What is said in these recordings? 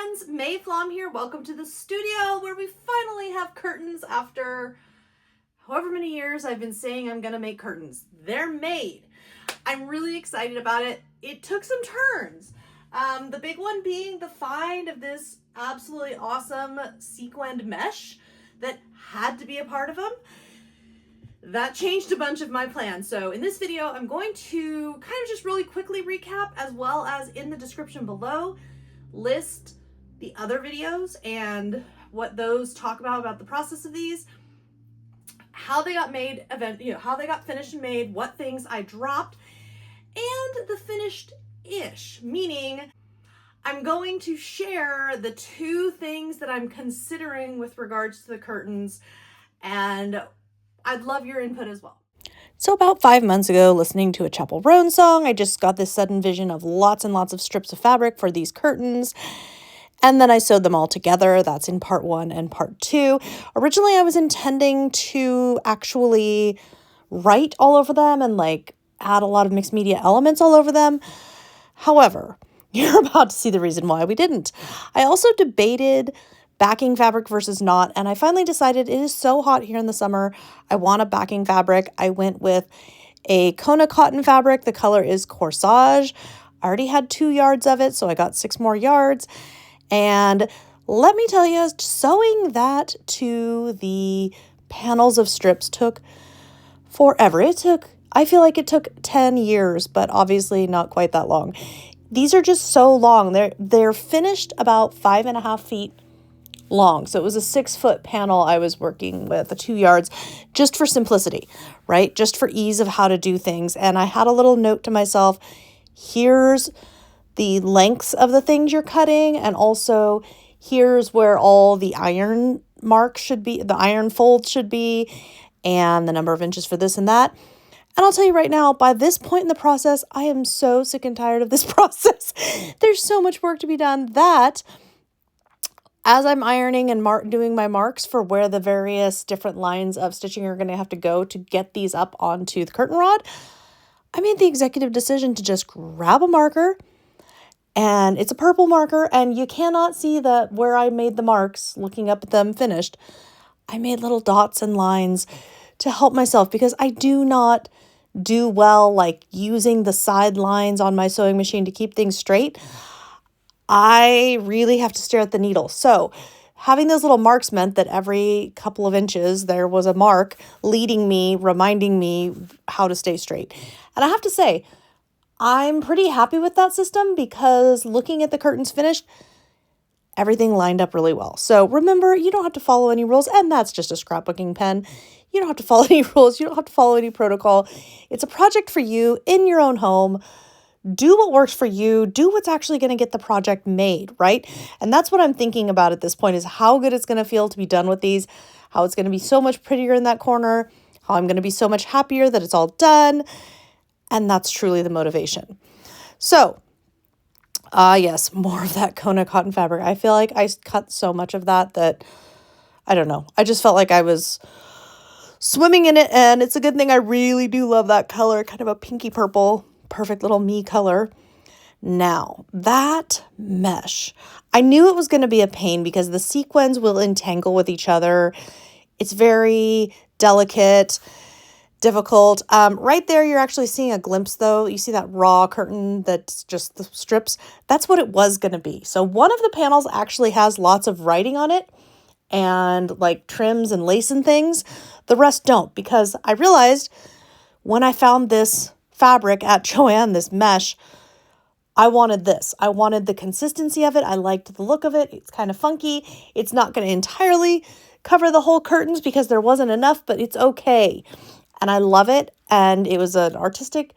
friends, May Flom here. Welcome to the studio where we finally have curtains after however many years I've been saying I'm gonna make curtains. They're made. I'm really excited about it. It took some turns. The big one being the find of this absolutely awesome sequined mesh that had to be a part of them. That changed a bunch of my plans. So in this video, I'm going to kind of just really quickly recap, as well as in the description below, list the other videos and what those talk about the process of these, how they got made, how they got finished and made, what things I dropped, and the finished-ish, meaning I'm going to share the two things that I'm considering with regards to the curtains, and I'd love your input as well. So about 5 months ago, listening to a Chapel Roan song, I just got this sudden vision of lots and lots of strips of fabric for these curtains. And then I sewed them all together. That's in part 1 and part 2. Originally, I was intending to actually write all over them and add a lot of mixed media elements all over them. However, you're about to see the reason why we didn't. I also debated backing fabric versus not, and I finally decided it is so hot here in the summer. I want a backing fabric. I went with a Kona cotton fabric. The color is Corsage. I already had 2 yards of it, so I got 6 more yards. And let me tell you, sewing that to the panels of strips took forever. I feel like it took 10 years, but obviously not quite that long. These are just so long. They're finished about 5.5 feet long. So it was a 6-foot panel I was working with, 2 yards, just for simplicity, right? Just for ease of how to do things. And I had a little note to myself, here's the lengths of the things you're cutting, and also here's where all the iron marks should be, the iron folds should be, and the number of inches for this and that. And I'll tell you right now, by this point in the process, I am so sick and tired of this process. There's so much work to be done that as I'm ironing and doing my marks for where the various different lines of stitching are going to have to go to get these up onto the curtain rod, I made the executive decision to just grab a marker, and it's a purple marker, and you cannot see that where I made the marks looking up at them finished. I made little dots and lines to help myself because I do not do well using the side lines on my sewing machine to keep things straight. I really have to stare at the needle. So having those little marks meant that every couple of inches there was a mark leading me, reminding me how to stay straight. And I have to say, I'm pretty happy with that system because looking at the curtains finished, everything lined up really well. So remember, you don't have to follow any rules, and that's just a scrapbooking pen. You don't have to follow any rules. You don't have to follow any protocol. It's a project for you in your own home. Do what works for you. Do what's actually going to get the project made, right? And that's what I'm thinking about at this point, is how good it's going to feel to be done with these, how it's going to be so much prettier in that corner, how I'm going to be so much happier that it's all done. And that's truly the motivation. So, yes, more of that Kona cotton fabric. I feel like I cut so much of that I don't know. I just felt like I was swimming in it, and it's a good thing. I really do love that color, kind of a pinky purple. Perfect little me color. Now, that mesh, I knew it was going to be a pain because the sequins will entangle with each other. It's very delicate, difficult. Right there, you're actually seeing a glimpse, though. You see that raw curtain that's just the strips? That's what it was going to be. So one of the panels actually has lots of writing on it and trims and lace and things. The rest don't, because I realized when I found this fabric at Joann, this mesh, I wanted this. I wanted the consistency of it. I liked the look of it. It's kind of funky. It's not going to entirely cover the whole curtains because there wasn't enough, but it's okay. And I love it. And it was an artistic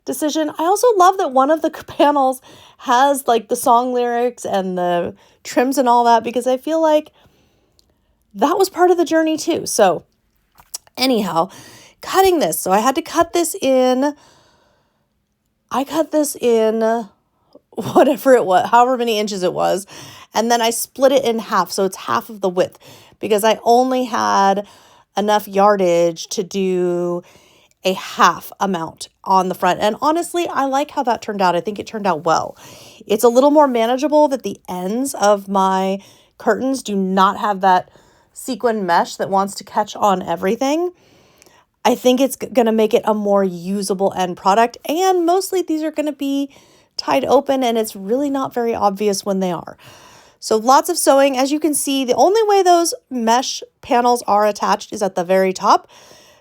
decision. I also love that one of the panels has the song lyrics and the trims and all that, because I feel like that was part of the journey too. So anyhow, cutting this. So I had to cut this in. I cut this in whatever it was, however many inches it was. And then I split it in half. So it's half of the width because I only had enough yardage to do a half amount on the front. And honestly, I like how that turned out. I think it turned out well. It's a little more manageable that the ends of my curtains do not have that sequin mesh that wants to catch on everything. I think it's going to make it a more usable end product, and mostly these are going to be tied open, and it's really not very obvious when they are. So lots of sewing. As you can see, the only way those mesh panels are attached is at the very top.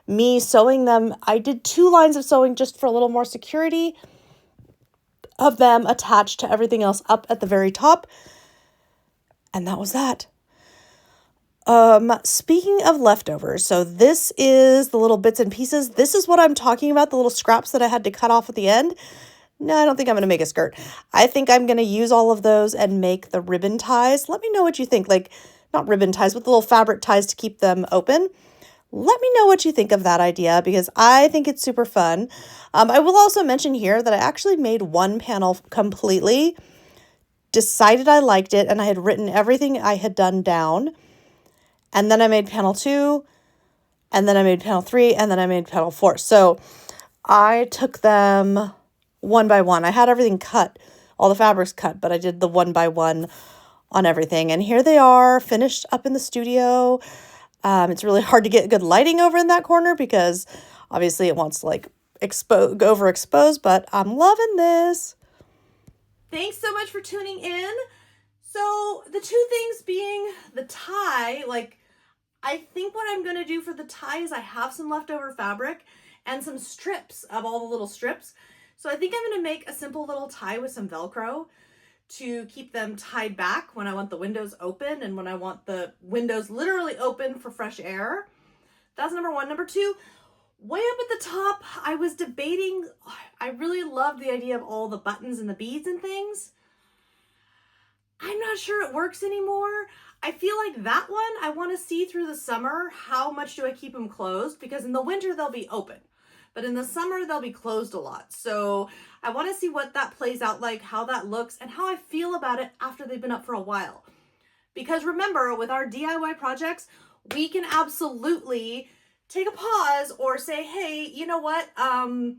Me sewing them, I did 2 lines of sewing just for a little more security of them attached to everything else up at the very top. And that was that. Speaking of leftovers, so this is the little bits and pieces. This is what I'm talking about, the little scraps that I had to cut off at the end. No, I don't think I'm going to make a skirt. I think I'm going to use all of those and make the ribbon ties. Let me know what you think. Like, not ribbon ties, but the little fabric ties to keep them open. Let me know what you think of that idea, because I think it's super fun. I will also mention here that I actually made one panel completely, decided I liked it, and I had written everything I had done down. And then I made panel 2, and then I made panel 3, and then I made panel 4. So I took them one by one. I had everything cut, all the fabrics cut, but I did the one by one on everything. And here they are, finished up in the studio. It's really hard to get good lighting over in that corner because obviously it wants to like overexpose, but I'm loving this. Thanks so much for tuning in. So the 2 things being the tie, like I think what I'm going to do for the tie is I have some leftover fabric and some strips of all the little strips. So I think I'm going to make a simple little tie with some Velcro to keep them tied back when I want the windows open and when I want the windows literally open for fresh air. That's number 1. Number 2, way up at the top, I was debating, I really love the idea of all the buttons and the beads and things. I'm not sure it works anymore. I feel like that one, I want to see through the summer, how much do I keep them closed? Because in the winter, they'll be open. But in the summer, they'll be closed a lot. So I want to see what that plays out like, how that looks, and how I feel about it after they've been up for a while. Because remember, with our DIY projects, we can absolutely take a pause or say, hey, you know what? I'm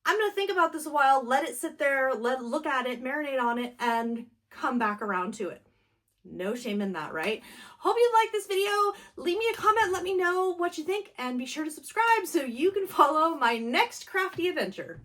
going to think about this a while, let it sit there, look at it, marinate on it, and come back around to it. No shame in that, right? Hope you liked this video. Leave me a comment, let me know what you think, and be sure to subscribe so you can follow my next crafty adventure.